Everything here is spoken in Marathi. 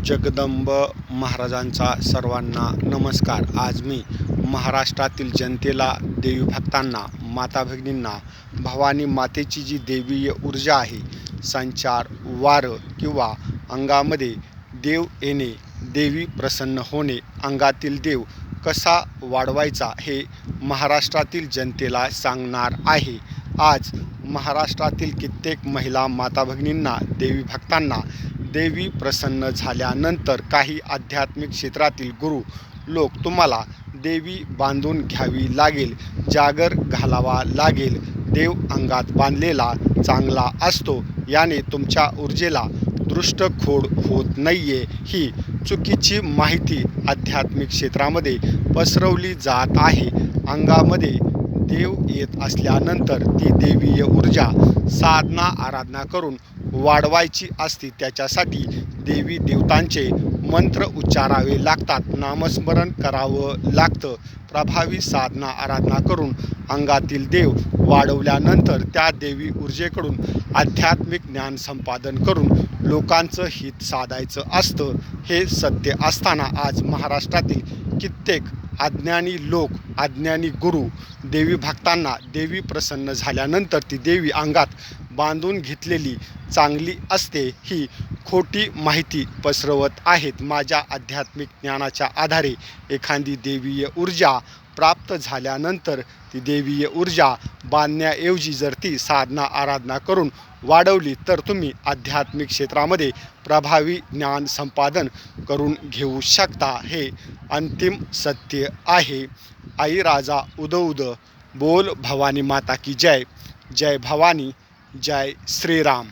जगदंब महाराजांचा सर्वांना नमस्कार। आज मी महाराष्ट्रातील जनतेला, देवी भक्तांना, माता भगिनींना भवानी मातेची जी देवीय ऊर्जा आहे, संचार, वारं किंवा अंगामध्ये देव येणे, देवी प्रसन्न होणे, अंगातील देव कसा वाढवायचा हे महाराष्ट्रातील जनतेला सांगणार आहे। आज महाराष्ट्रातील कित्येक महिला माता भगिनींना, देवी भक्तांना देवी प्रसन्न झाल्यानंतर काही आध्यात्मिक क्षेत्रातील गुरु लोक तुम्हाला देवी बांधून घ्यावी लागेल, जागर घालावा लागेल, देव अंगात बांधलेला चांगला असतो, याने तुमच्या ऊर्जेला दृष्टखोड होत नाहीये, ही चुकीची माहिती आध्यात्मिक क्षेत्रामध्ये पसरवली जात आहे। अंगामध्ये देव येत असल्यानंतर ती देवीय ऊर्जा साधना आराधना करून वाढवायची असते। त्याच्यासाठी देवी देवतांचे मंत्र उच्चारावे लागतात, नामस्मरण करावं लागतं। प्रभावी साधना आराधना करून अंगातील देव वाढवल्यानंतर त्या देवी ऊर्जेकडून आध्यात्मिक ज्ञान संपादन करून लोकांचं हित साधायचं असतं। हे सत्य असताना आज महाराष्ट्रातील कित्येक अज्ञानी लोक, अज्ञानी गुरु देवी भक्तांना देवी प्रसन्न झाल्यानंतर ती देवी अंगात बांधून घेतलेली चांगली असते, ही खोटी माहिती पसरवत आहेत। माझ्या आध्यात्मिक ज्ञानाच्या आधारे एखादी देवीय ऊर्जा प्राप्त झाल्यानंतर ती देवीय ऊर्जा बांधण्याऐवजी जर ती साधना आराधना करून वाढवली तर तुम्ही आध्यात्मिक क्षेत्रामध्ये प्रभावी ज्ञान संपादन करून घेऊ शकता। हे अंतिम सत्य आहे। आई राजा उदो उदो, बोल भवानी माता की जय। जय भवानी, जय श्रीराम।